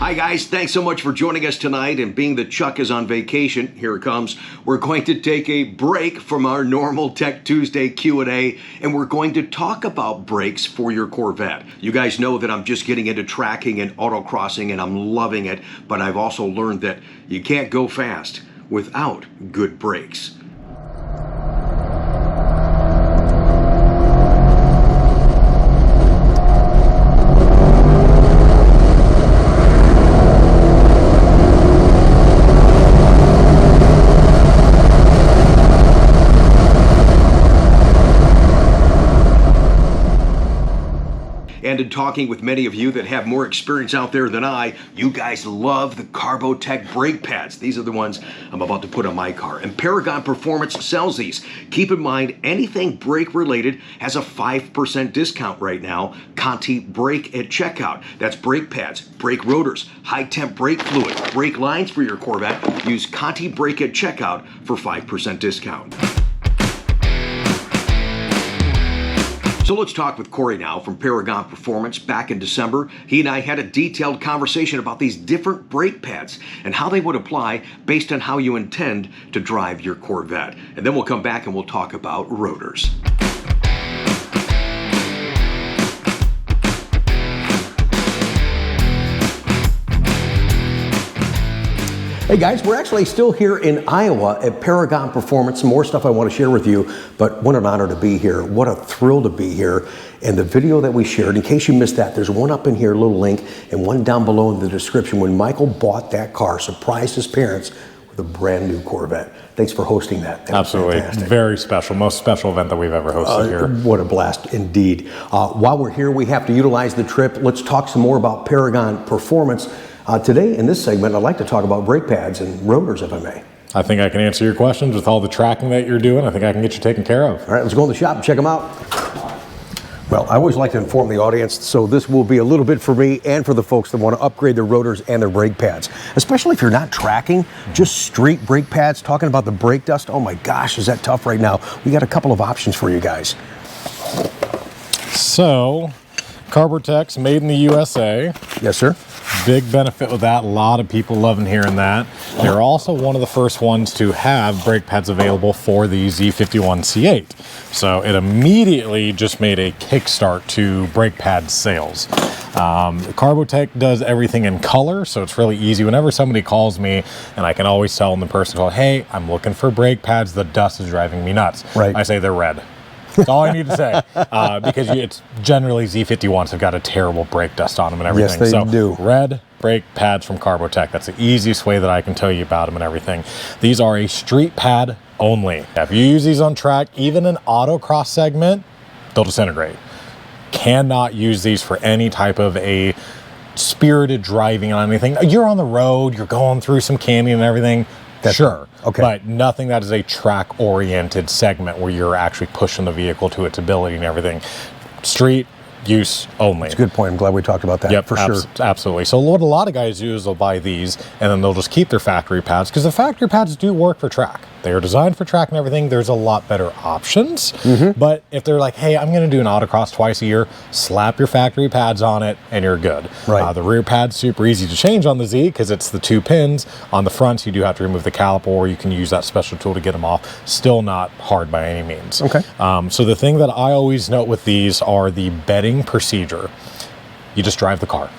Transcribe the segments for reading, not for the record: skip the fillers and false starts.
Hi guys, thanks so much for joining us tonight, and being that Chuck is on vacation, here it comes, we're going to take a break from our normal Tech Tuesday Q&A, and we're going to talk about brakes for your Corvette. You guys know that I'm just getting into tracking and autocrossing, and I'm loving it, but I've also learned that you can't go fast without good brakes. And in talking with many of you that have more experience out there than I, you guys love the Carbotech brake pads. These are the ones I'm about to put on my car. And Paragon Performance sells these. Keep in mind, anything brake related has a 5% discount right now. Conti brake at checkout. That's brake pads, brake rotors, high temp brake fluid, brake lines for your Corvette. Use Conti brake at checkout for 5% discount. So let's talk with Corey now from Paragon Performance. Back in December, he and I had a detailed conversation about these different brake pads and how they would apply based on how you intend to drive your Corvette. And then we'll come back and we'll talk about rotors. Hey guys, we're actually still here in Iowa at Paragon Performance. Some more stuff I want to share with you, but what an honor to be here. What a thrill to be here. And the video that we shared, in case you missed that, there's one up in here, a little link, and one down below in the description when Michael bought that car, surprised his parents with a brand new Corvette. Thanks for hosting that. Absolutely. Very special. Most special event that we've ever hosted here. What a blast indeed. While we're here, we have to utilize the trip. Let's talk some more about Paragon Performance. Today, in this segment, I'd like to talk about brake pads and rotors, if I may. I think I can answer your questions with all the tracking that you're doing. I think I can get you taken care of. All right, let's go in the shop and check them out. Well, I always like to inform the audience, so this will be a little bit for me and for the folks that want to upgrade their rotors and their brake pads. Especially if you're not tracking, just straight brake pads, talking about the brake dust. Oh my gosh, is that tough right now? We got a couple of options for you guys. So, Carbotech's made in the USA. Yes, sir. Big benefit with that. A lot of people loving hearing that. They're also one of the first ones to have brake pads available for the Z51 C8. So it immediately just made a kickstart to brake pad sales. Carbotech does everything in color, so it's really easy. Whenever somebody calls me, and I can always tell them the person call, hey, I'm looking for brake pads. The dust is driving me nuts. Right. I say they're red. That's all I need to say, because it's generally Z51s have got a terrible brake dust on them and everything. Yes, they do. Red brake pads from Carbotech. That's the easiest way that I can tell you about them and everything. These are a street pad only. If you use these on track, even an autocross segment, they'll disintegrate. Cannot use these for any type of a spirited driving on anything. You're on the road, you're going through some canyon and everything. Sure, okay. But nothing that is a track-oriented segment where you're actually pushing the vehicle to its ability and everything. Street use only. That's a good point. I'm glad we talked about that. Yep, for sure. Absolutely. So what a lot of guys do is they'll buy these and then they'll just keep their factory pads, because the factory pads do work for track. They are designed for track and everything. There's a lot better options. But if they're like, hey, I'm going to do an autocross twice a year, slap your factory pads on it and you're good. Right. The rear pad's super easy to change on the Z because it's the 2 pins. On the front, you do have to remove the caliper, or you can use that special tool to get them off. Still not hard by any means. Okay. So the thing that I always note with these are the bedding procedure. You just drive the car.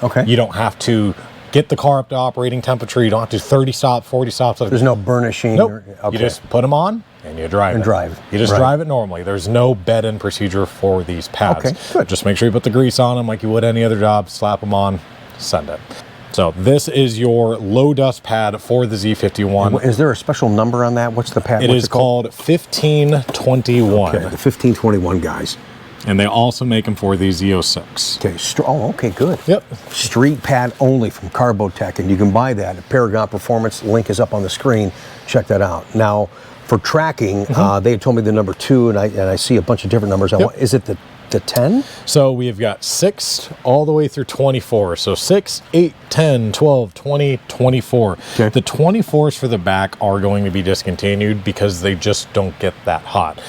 Okay. You don't have to get the car up to operating temperature. You don't have to do 30 stops, 40 stops. There's no burnishing. Nope. Okay. You just put them on and you drive and it. drive. You just drive it normally. There's no bed-in procedure for these pads. Okay, good. Just make sure you put the grease on them like you would any other job, slap them on, send it. So this is your low dust pad for the Z51. Is there a special number on that? What's the pad? It is called 1521. Okay, the 1521, guys. And they also make them for the Z06. Okay, okay, good. Yep. Street pad only from Carbotech, and you can buy that at Paragon Performance. Link is up on the screen. Check that out. Now, for tracking, they had told me the number 2, and I see a bunch of different numbers. Is it the 10? So we have got 6 all the way through 24. So 6, 8, 10, 12, 20, 24. Okay. The 24s for the back are going to be discontinued because they just don't get that hot.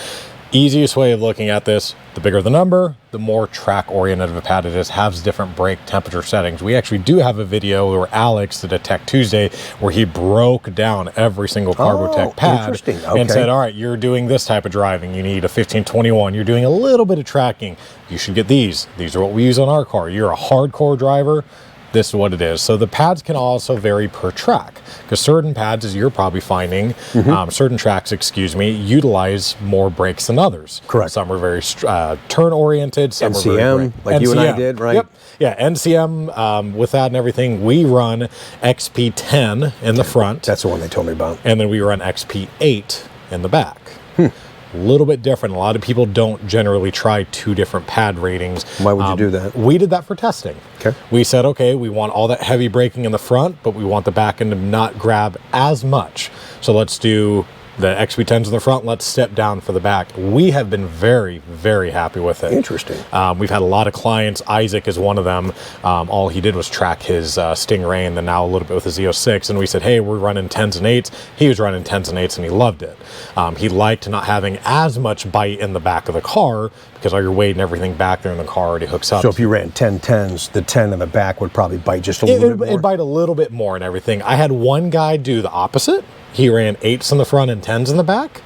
Easiest way of looking at this, the bigger the number, the more track-oriented of a pad it is, has different brake temperature settings. We actually do have a video where Alex did a Tech Tuesday where he broke down every single Carbotech pad and said, all right, you're doing this type of driving. You need a 1521. You're doing a little bit of tracking. You should get these. These are what we use on our car. You're a hardcore driver. This is what it is. So the pads can also vary per track, because certain pads, as you're probably finding, certain tracks, excuse me, utilize more brakes than others. Correct. Some are very turn-oriented. Some NCM, are very like you and I did, right? Yep. Yeah, NCM, with that and everything, we run XP10 in the front. That's the one they told me about. And then we run XP8 in the back. A little bit different. A lot of people don't generally try two different pad ratings. Why would you do that? We did that for testing. Okay. We said, okay, we want all that heavy braking in the front, but we want the back end to not grab as much. So let's do the XP10s in the front, let's step down for the back. We have been very, very happy with it. Interesting. We've had a lot of clients. Isaac is one of them. All he did was track his Stingray and then now a little bit with his Z06. And we said, hey, we're running 10s and 8s. He was running 10s and 8s and he loved it. He liked not having as much bite in the back of the car because all your weight and everything back there in the car already hooks up. So if you ran 10 10s, the 10 in the back would probably bite just a little bit more? It'd bite a little bit more and everything. I had one guy do the opposite. He ran 8s in the front and 10s in the back.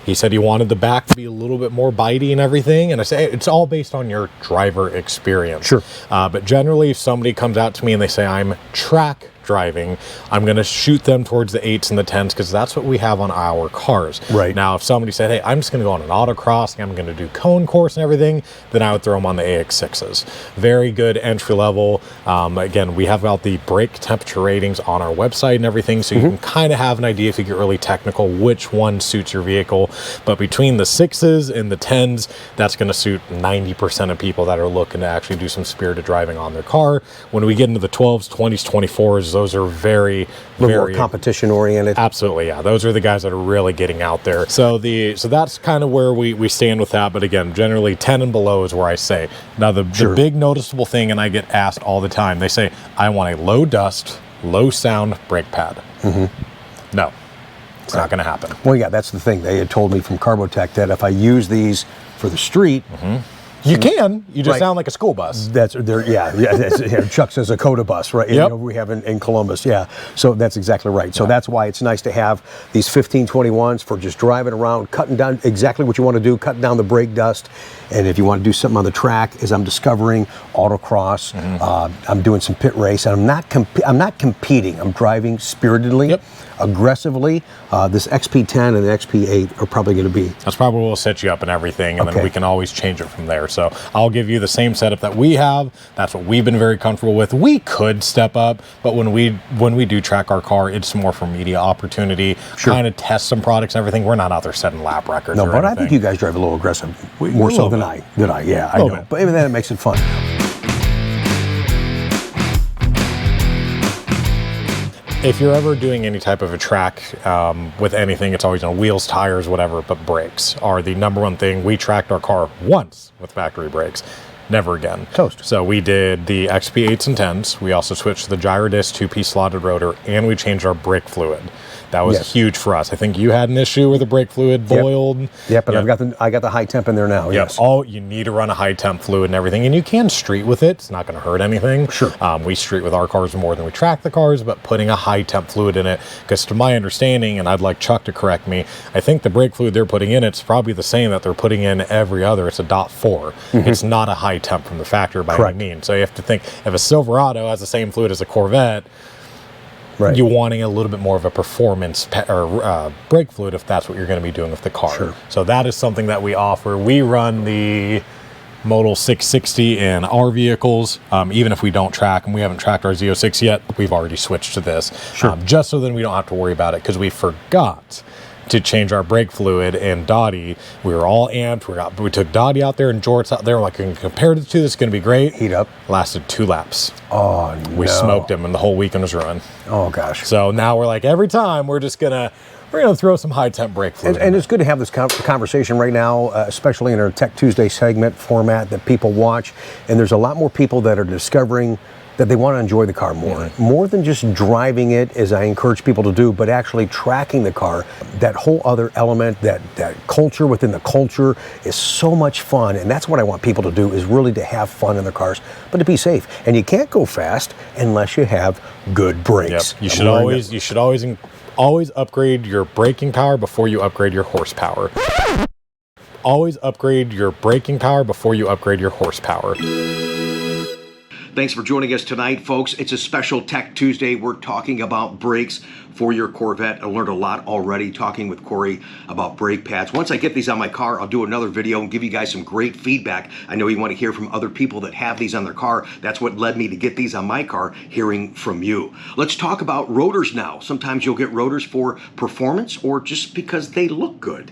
He said he wanted the back to be a little bit more bitey and everything. And I say, it's all based on your driver experience. Sure. But generally, if somebody comes out to me and they say, I'm track driving, I'm going to shoot them towards the 8s and the 10s because that's what we have on our cars. Right. Now, if somebody said, hey, I'm just going to go on an autocross and I'm going to do cone course and everything, then I would throw them on the AX6s. Very good entry level. Again, we have out the brake temperature ratings on our website and everything, so you can kind of have an idea if you get really technical which one suits your vehicle. But between the 6s and the 10s, that's going to suit 90% of people that are looking to actually do some spirited driving on their car. When we get into the 12s, 20s, 24s, those are very more competition oriented. Absolutely, yeah. Those are the guys that are really getting out there. So that's kind of where we stand with that. But again, generally 10 and below is where I say. Now the big noticeable thing, and I get asked all the time, they say, I want a low dust, low sound brake pad. No, it's not going to happen. Well, yeah, that's the thing. They had told me from Carbotech that if I use these for the street, you can. You just sound like a school bus. That's Chuck says a Coda bus, right? Yep. We have in Columbus, yeah. So that's exactly right. So that's why it's nice to have these 1521s for just driving around, cutting down exactly what you want to do, cutting down the brake dust. And if you want to do something on the track, as I'm discovering autocross, I'm doing some pit race, and I'm not competing. I'm driving spiritedly. Aggressively. This XP10 and the XP8 are probably going to be. That's probably what will set you up and everything, and then we can always change it from there. So I'll give you the same setup that we have. That's what we've been very comfortable with. We could step up, but when we do track our car, it's more for media opportunity, kind of test some products and everything. We're not out there setting lap records. No, but I think you guys drive a little aggressive, more so than I. Yeah, I know. But even then, it makes it fun. If you're ever doing any type of a track with anything, it's always on wheels, tires, whatever, but brakes are the number one thing. We tracked our car once with factory brakes. Never again. Toast. So we did the XP8s and 10s. We also switched to the Gyrodics 2-piece slotted rotor, and we changed our brake fluid. That was huge for us. I think you had an issue where the brake fluid boiled. Yep, but I got the high temp in there now. Yes. Oh, you need to run a high temp fluid and everything, and you can street with it. It's not going to hurt anything. Sure. We street with our cars more than we track the cars, but putting a high temp fluid in it, because to my understanding, and I'd like Chuck to correct me, I think the brake fluid they're putting in, it's probably the same that they're putting in every other. It's a .4. It's not a high temp from the factory by any means. So you have to think, if a Silverado has the same fluid as a Corvette, you're wanting a little bit more of a performance brake fluid if that's what you're going to be doing with the car. Sure. So that is something that we offer. We run the Model 660 in our vehicles. Even if we don't track, and we haven't tracked our Z06 yet, we've already switched to this. Just so then we don't have to worry about it, because we forgot to change our brake fluid, and Dottie, we were all amped. We took Dottie out there and Jorts out there. We're like, compared to the two, this is going to be great. Heat up. Lasted 2 laps. Oh, no. We smoked him, and the whole weekend was ruined. Oh, gosh. So now we're like, every time we're gonna throw some high temp brake fluid. And it's good to have this conversation right now, especially in our Tech Tuesday segment format that people watch. And there's a lot more people that are discovering that they want to enjoy the car more. More than just driving it, as I encourage people to do, but actually tracking the car. That whole other element, that culture within the culture is so much fun. And that's what I want people to do, is really to have fun in their cars, but to be safe. And you can't go fast unless you have good brakes. Yep. You should always upgrade your braking power before you upgrade your horsepower. Always upgrade your braking power before you upgrade your horsepower. Thanks for joining us tonight, folks. It's a special Tech Tuesday. We're talking about brakes for your Corvette. I learned a lot already talking with Korey about brake pads. Once I get these on my car, I'll do another video and give you guys some great feedback. I know you want to hear from other people that have these on their car. That's what led me to get these on my car, hearing from you. Let's talk about rotors now. Sometimes you'll get rotors for performance or just because they look good.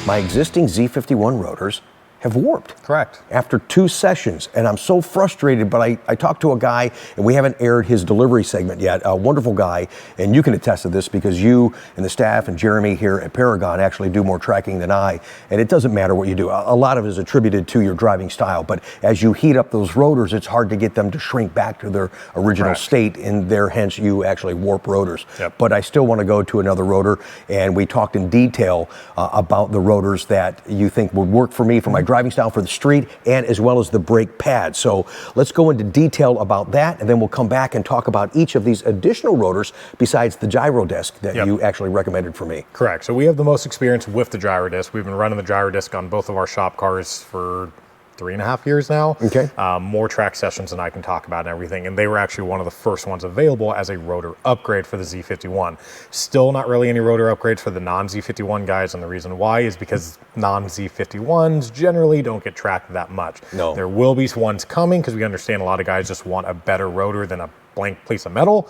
My existing Z51 rotors have warped. Correct. After 2 sessions, and I'm so frustrated, but I talked to a guy, and we haven't aired his delivery segment yet, a wonderful guy, and you can attest to this because you and the staff and Jeremy here at Paragon actually do more tracking than I, and it doesn't matter what you do. A lot of it is attributed to your driving style, but as you heat up those rotors, it's hard to get them to shrink back to their original state, and there, hence, you actually warp rotors. Yep. But I still want to go to another rotor, and we talked in detail about the rotors that you think would work for me, for my driving style, for the street, and as well as the brake pads. So let's go into detail about that, and then we'll come back and talk about each of these additional rotors besides the Gyrodics that you actually recommended for me. Correct. So we have the most experience with the Gyrodics. We've been running the Gyrodics on both of our shop cars for 3.5 years now. Okay. More track sessions than I can talk about and everything. And they were actually one of the first ones available as a rotor upgrade for the Z51. Still not really any rotor upgrades for the non-Z51 guys. And the reason why is because non-Z51s generally don't get tracked that much. No. There will be ones coming because we understand a lot of guys just want a better rotor than a blank piece of metal.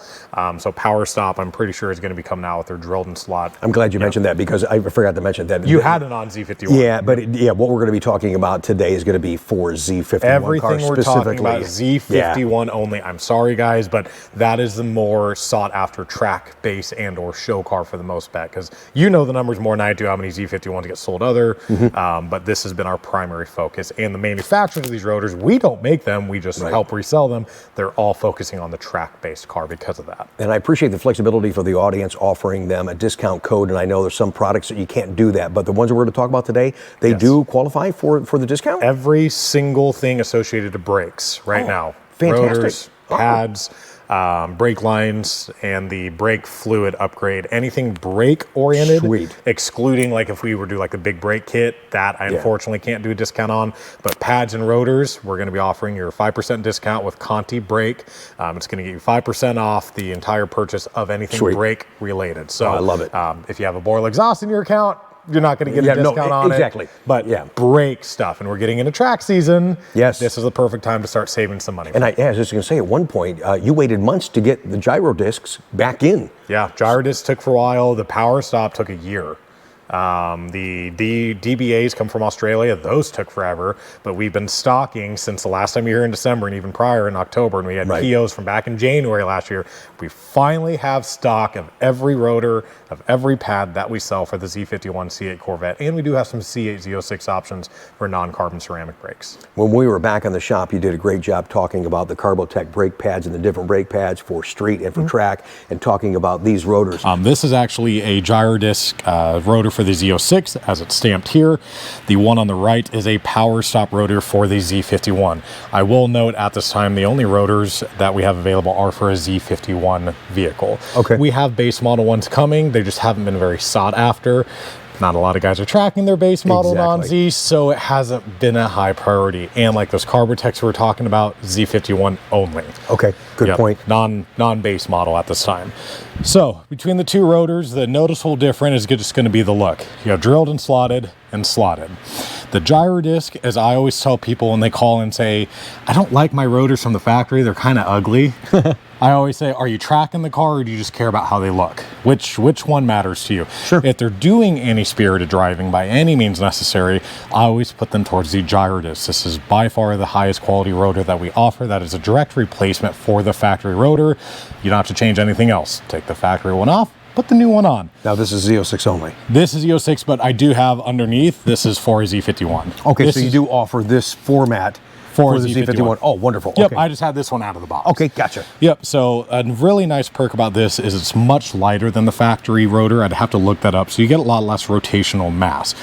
So Power Stop, I'm pretty sure, is going to be coming out with their drilled and slot. I'm glad you mentioned that because I forgot to mention that. You had it on Z51. Yeah, but what we're going to be talking about today is going to be for Z51 Everything cars we're talking about is Z51 only. I'm sorry, guys, but that is the more sought after track base and or show car for the most part, because you know the numbers more than I do, how many Z51s get sold other, but this has been our primary focus. And the manufacturers of these rotors, we don't make them, we just help resell them. They're all focusing on the track-based car because of that. And I appreciate the flexibility for the audience, offering them a discount code, and I know there's some products that you can't do that, but the ones that we're going to talk about today, they do qualify for the discount? Every single thing associated to brakes right now. Fantastic. Rotors, pads, brake lines, and the brake fluid upgrade. Anything brake oriented, excluding like if we were to do like a big brake kit, that I unfortunately can't do a discount on. But pads and rotors, we're going to be offering your 5% discount with Conti brake. It's going to get you 5% off the entire purchase of anything brake related. So I love it. If you have a Boyle exhaust in your account, you're not going to get a discount on it. But brake stuff, and we're getting into track season. Yes. This is the perfect time to start saving some money. And I was just going to say, at one point, you waited months to get the Gyrodics back in. Yeah, Gyrodics took for a while. The Power Stop took a year. The DBAs come from Australia. Those took forever, but we've been stocking since the last time you were here in December and even prior in October, and we had POs from back in January last year. We finally have stock of every rotor, of every pad that we sell for the Z51 C8 Corvette, and we do have some C8 Z06 options for non-carbon ceramic brakes. When we were back in the shop, you did a great job talking about the Carbotech brake pads and the different brake pads for street and for track, and talking about these rotors. This is actually a Gyrodics rotor for the Z06, as it's stamped here. The one on the right is a Power Stop rotor for the Z51. I will note at this time the only rotors that we have available are for a Z51 vehicle. Okay. We have base model ones coming. They just haven't been very sought after. Not a lot of guys are tracking their base model non-Z, so it hasn't been a high priority. And like those Carbotechs we're talking about, Z51 only. Okay, good point. Non-base model at this time. So between the two rotors, the noticeable difference is just going to be the look. You have drilled and slotted and slotted. The Gyrodics, as I always tell people when they call and say, I don't like my rotors from the factory, they're kind of ugly. I always say, are you tracking the car or do you just care about how they look? Which one matters to you? Sure. If they're doing any spirited driving by any means necessary, I always put them towards the Gyrodics. This is by far the highest quality rotor that we offer. That is a direct replacement for the factory rotor. You don't have to change anything else. Take the factory one off, put the new one on. Now this is Z06 only. This is Z06, but I do have underneath, this is for a Z51. Okay, this so you do offer this format for the Z51. Oh, wonderful. Yep, okay. I just had this one out of the box. Okay, gotcha. Yep, so a really nice perk about this is it's much lighter than the factory rotor. I'd have to look that up. So you get a lot less rotational mass.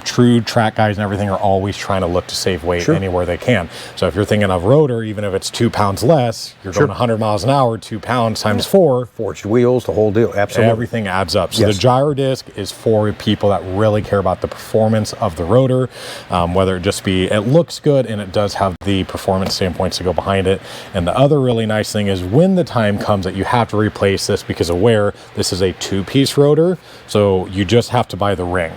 True track guys and everything are always trying to look to save weight anywhere they can. So if you're thinking of rotor, even if it's 2 pounds less, you're going 100 miles an hour, 2 pounds times 4. Forged wheels, the whole deal, absolutely. Everything adds up. So the Gyrodics is for people that really care about the performance of the rotor, whether it just be, it looks good and it does have the performance standpoints to go behind it. And the other really nice thing is when the time comes that you have to replace this, because of where this is a 2-piece rotor, so you just have to buy the ring.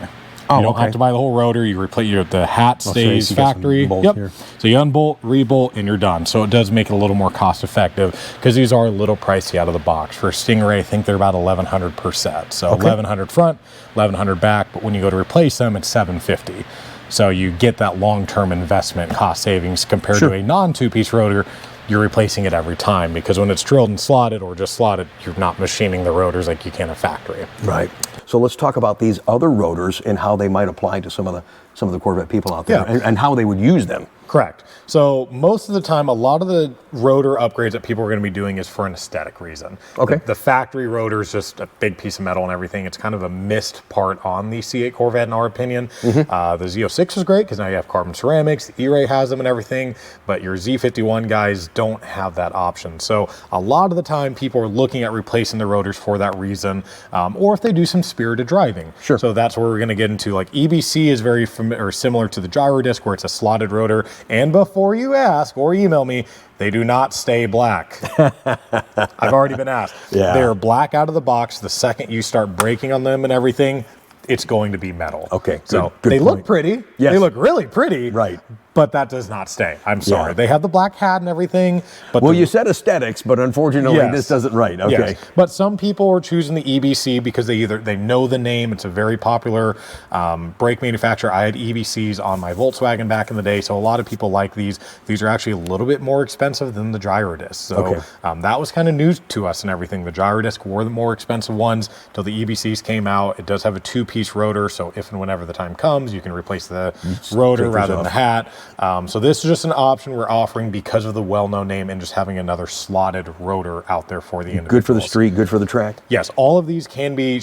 You don't have to buy the whole rotor. You replace the hat stays factory. Yep. So you unbolt, rebolt, and you're done. So it does make it a little more cost effective because these are a little pricey out of the box. For Stingray, I think they're about $1,100 per set. So $1,100 front, $1,100 back. But when you go to replace them, it's $750. So you get that long-term investment cost savings compared to a non-2-piece rotor. You're replacing it every time because when it's drilled and slotted or just slotted, you're not machining the rotors like you can at factory. Right. So let's talk about these other rotors and how they might apply to some of the Corvette people out there and how they would use them. Correct. So most of the time, a lot of the rotor upgrades that people are going to be doing is for an aesthetic reason. Okay. The factory rotor is just a big piece of metal and everything. It's kind of a missed part on the C8 Corvette in our opinion. The Z06 is great because now you have carbon ceramics, the ERAY has them and everything, but your Z51 guys don't have that option. So a lot of the time people are looking at replacing the rotors for that reason, or if they do some spirited driving. Sure. So that's where we're going to get into, like EBC is very similar to the Gyrodisc where it's a slotted rotor. And before you ask or email me, they do not stay black. I've already been asked. They're black out of the box. The second you start braking on them and everything, it's going to be metal. Okay, so good they point. look pretty. Yes. They look really pretty. Right. But that does not stay. I'm sorry. They have the black hat and everything. But well, you said aesthetics, but unfortunately this doesn't right. Okay. Yes. But some people are choosing the EBC because they know the name. It's a very popular brake manufacturer. I had EBCs on my Volkswagen back in the day, so a lot of people like these. These are actually a little bit more expensive than the Gyrodiscs. So that was kind of news to us and everything. The Gyrodiscs were the more expensive ones till the EBCs came out. It does have a 2-piece rotor, so if and whenever the time comes, you can replace the rotor rather than the hat. So this is just an option we're offering because of the well-known name and just having another slotted rotor out there for the individuals. Good for the street, good for the track? Yes, all of these can be,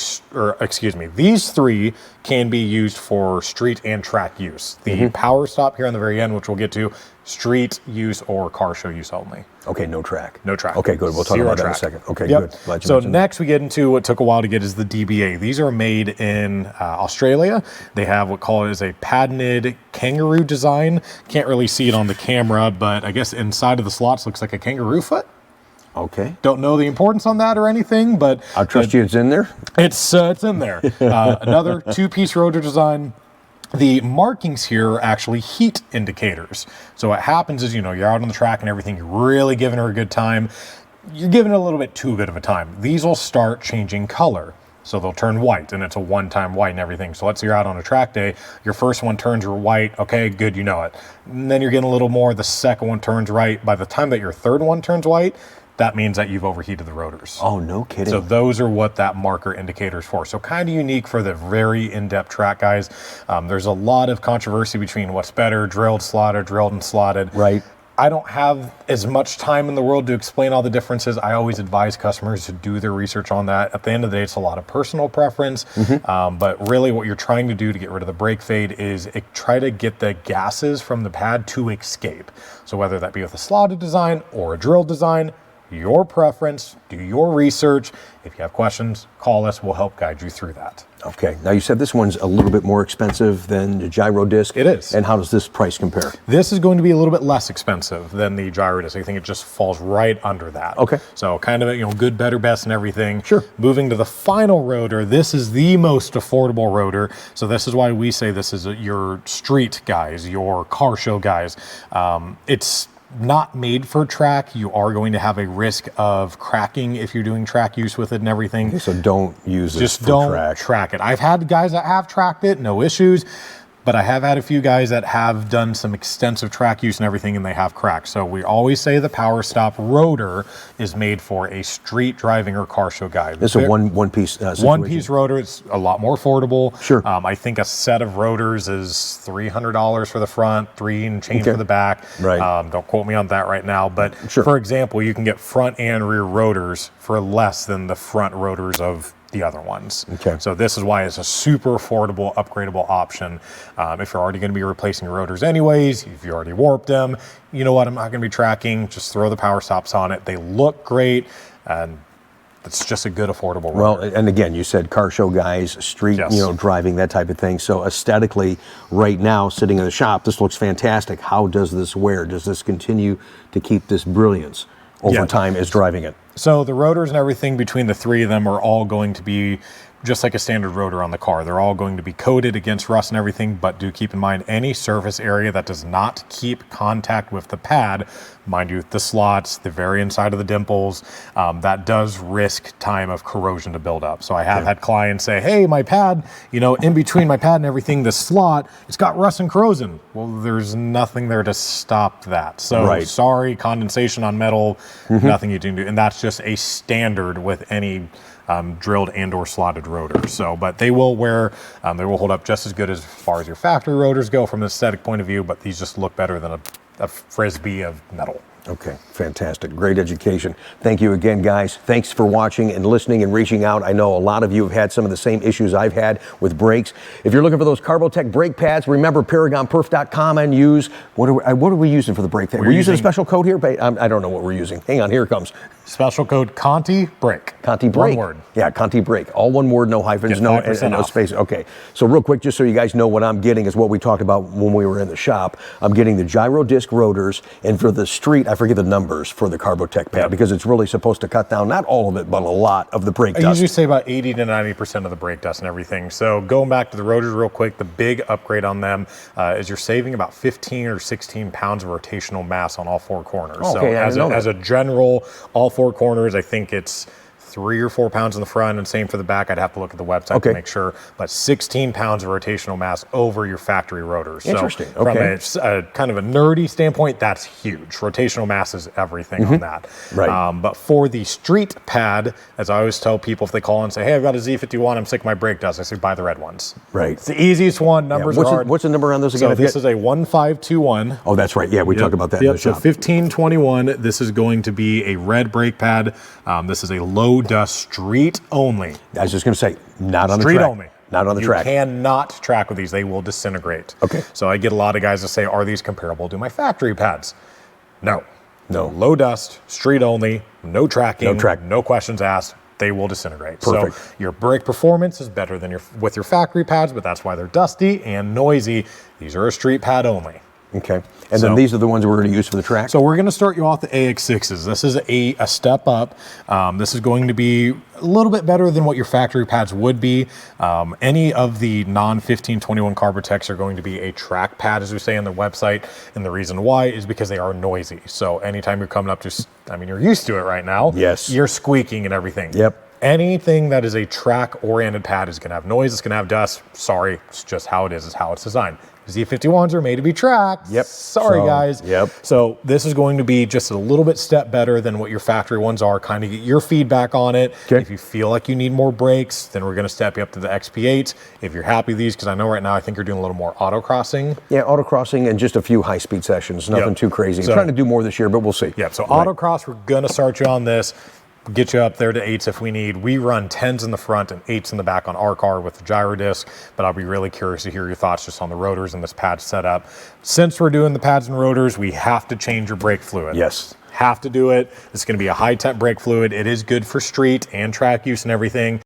these 3 can be used for street and track use. The power stop here on the very end, which we'll get to, street use or car show use only. Okay, no track. No track. Okay, good. We'll talk about that in a second. Okay, good. Glad you so mentioned next we get into what took a while to get is the DBA. These are made in Australia. They have what called is a patented kangaroo design. Can't really see it on the camera, but I guess inside of the slots looks like a kangaroo foot. Okay. Don't know the importance on that or anything, but I'll trust you it's in there. It's in there. Another 2-piece rotor design. The markings here are actually heat indicators. So what happens is, you're out on the track and everything, you're really giving her a good time. You're giving it a little bit too good of a time. These will start changing color. So they'll turn white, and it's a one-time white and everything. So let's say you're out on a track day, your first one turns your white, okay, good, you know it. And then you're getting a little more, the second one turns right. By the time that your third one turns white, that means that you've overheated the rotors. Oh, no kidding. So those are what that marker indicator is for. So kind of unique for the very in-depth track guys. There's a lot of controversy between what's better, drilled and slotted. Right. I don't have as much time in the world to explain all the differences. I always advise customers to do their research on that. At the end of the day, it's a lot of personal preference. But really what you're trying to do to get rid of the brake fade is try to get the gases from the pad to escape. So whether that be with a slotted design or a drilled design, your preference, do your research. If you have questions, call us. We'll help guide you through that. Okay. Now you said this one's a little bit more expensive than the Gyrodisc. It is. And how does this price compare? This is going to be a little bit less expensive than the Gyrodisc. I think it just falls right under that. Okay. So kind of, good, better, best and everything. Sure. Moving to the final rotor, this is the most affordable rotor. So this is why we say this is your street guys, your car show guys. It's not made for track. You are going to have a risk of cracking if you're doing track use with it and everything. Okay, so don't use it Just for don't track it. I've had guys that have tracked it, no issues. but I have had a few guys that have done some extensive track use and everything, and they have cracks. So we always say the Power Stop rotor is made for a street driving or car show guy. It's a one-piece situation. One-piece rotor. It's a lot more affordable. Sure. I think a set of rotors is $300 for the front, $3 and change for the back. Right. Don't quote me on that right now, but Sure. for example, you can get front and rear rotors for less than the front rotors of the other ones. Okay. So this is why it's a super affordable, upgradable option. If you're already going to be replacing your rotors anyways, if you already warped them, you know what, I'm not going to be tracking, just throw the Power Stops on it. They look great, and it's just a good, affordable rotor. Well, and again, you said car show guys, street, driving, that type of thing. So aesthetically, right now, sitting in the shop, this looks fantastic. How does this wear? Does this continue to keep this brilliance over time as driving it? So the rotors and everything between the three of them are all going to be just like a standard rotor on the car. They're all going to be coated against rust and everything, but do keep in mind any surface area that does not keep contact with the pad, mind you, the slots, the very inside of the dimples, that does risk time of corrosion to build up. So I have had clients say, hey, my pad, in between my pad and everything, the slot, it's got rust and corrosion. Well, there's nothing there to stop that. So sorry, condensation on metal, nothing you can do. And that's just a standard with any drilled and or slotted rotor. So, but they will they will hold up just as good as far as your factory rotors go from an aesthetic point of view, but these just look better than a Frisbee of metal. Okay, fantastic. Great education. Thank you again, guys. Thanks for watching and listening and reaching out. I know a lot of you have had some of the same issues I've had with brakes. If you're looking for those Carbotech brake pads, remember ParagonPerf.com and use, what are we using for the brake pad? We're using a special code here? I don't know what we're using. Hang on, here it comes. Special code Conti Brake. Conti Brake. One word. Yeah, Conti Brake. All one word, no hyphens, no space. Okay, so real quick, just so you guys know what I'm getting is what we talked about when we were in the shop. I'm getting the Gyrodics rotors, and for the street, I forget the numbers for the Carbotech pad because it's really supposed to cut down, not all of it, but a lot of the brake dust. I usually say about 80 to 90% of the brake dust and everything. So going back to the rotors real quick, the big upgrade on them is you're saving about 15 or 16 pounds of rotational mass on all four corners. Okay, so as a general, all four corners, I think it's 3 or 4 pounds in the front, and same for the back. I'd have to look at the website to make sure, but 16 pounds of rotational mass over your factory rotors. Interesting. So from a kind of a nerdy standpoint, that's huge. Rotational mass is everything on that. Right. But for the street pad, as I always tell people if they call and say, hey, I've got a Z51, I'm sick of my brake dust, I say, buy the red ones. Right. It's the easiest one. Numbers are hard. What's the number on this again? So this is a 1521. Oh, that's right. Yeah, we talked about that in the So shop. 1521, this is going to be a red brake pad. This is a low dust street only. I was just going to say, not on the Street track. only. Not on the track. You cannot track with these. They will disintegrate. Okay. So I get a lot of guys that say, are these comparable to my factory pads? No. No. Low dust, street only, no tracking, No track. no questions asked. They will disintegrate. Perfect. So your brake performance is better than with your factory pads, but that's why they're dusty and noisy. These are a street pad only. Okay. And then these are the ones we're going to use for the track? So we're going to start you off the AX6s. This is a step up. This is going to be a little bit better than what your factory pads would be. Any of the non-1521 Carbotechs are going to be a track pad, as we say on the website. And the reason why is because they are noisy. So anytime you're coming up to, you're used to it right now. Yes. You're squeaking and everything. Yep. Anything that is a track-oriented pad is going to have noise. It's going to have dust. Sorry, it's just how it is. It's how it's designed. Z51s are made to be tracked. Yep. Sorry, guys. Yep. So this is going to be just a little bit step better than what your factory ones are. Kind of get your feedback on it. Okay. If you feel like you need more brakes, then we're going to step you up to the XP8s. If you're happy with these, because I know right now I think you're doing a little more autocrossing. Yeah, autocrossing and just a few high-speed sessions. Nothing too crazy. So, I'm trying to do more this year, but we'll see. Yeah. So autocross, we're going to start you on this. Get you up there to 8s if we need. We run 10s in the front and 8s in the back on our car with the gyro disc, but I'll be really curious to hear your thoughts just on the rotors and this pad setup. Since we're doing the pads and rotors, we have to change your brake fluid. Yes. Have to do it. It's going to be a high temp brake fluid. It is good for street and track use and everything.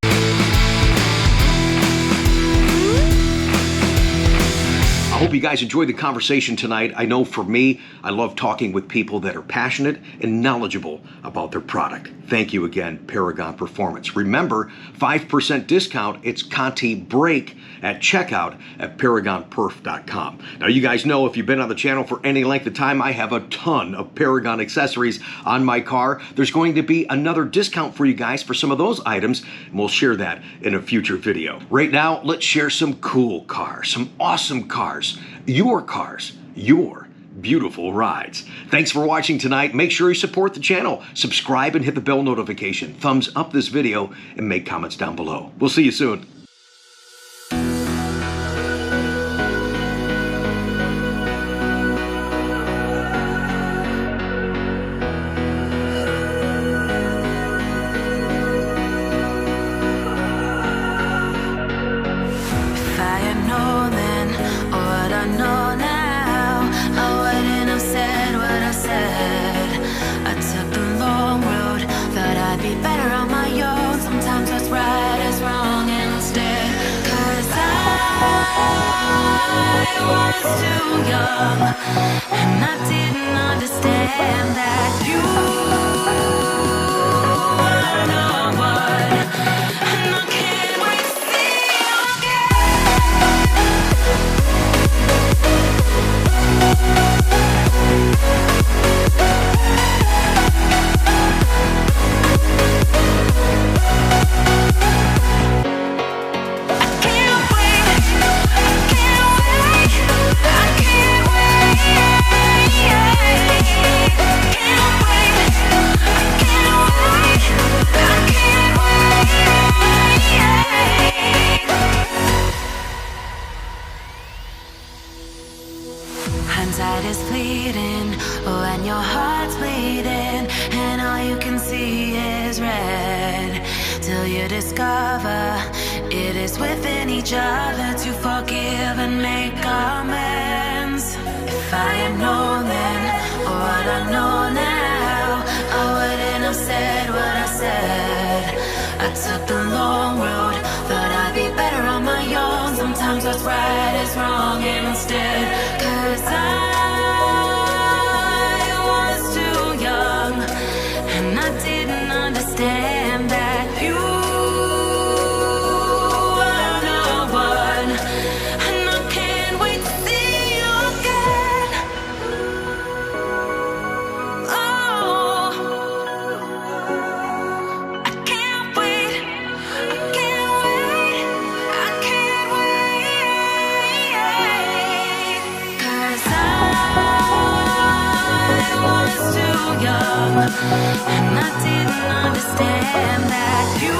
I hope you guys enjoyed the conversation tonight. I know for me, I love talking with people that are passionate and knowledgeable about their product. Thank you again, Paragon Performance. Remember, 5% discount, it's Conti Brake at checkout at ParagonPerf.com. Now, you guys know if you've been on the channel for any length of time, I have a ton of Paragon accessories on my car. There's going to be another discount for you guys for some of those items, and we'll share that in a future video. Right now, let's share some cool cars, some awesome cars, your beautiful rides. Thanks for watching tonight. Make sure you support the channel, subscribe and hit the bell notification, thumbs up this video, and make comments down below. We'll see you soon. I was too young, and I didn't understand that you were the one, and I can't wait to see you hindsight is fleeting when your heart's bleeding and all you can see is red, till you discover it is within each other to forgive and make amends. If I had known then what I know now, I wouldn't have said what I said. I took the long road, thought I'd be better on my own. Sometimes what's right is wrong instead, 'cause I was too young, and I didn't understand that you were the one, and I can't wait to see you again. Oh, I can't wait, I can't wait, I can't wait, 'cause I was too young, and I didn't understand that you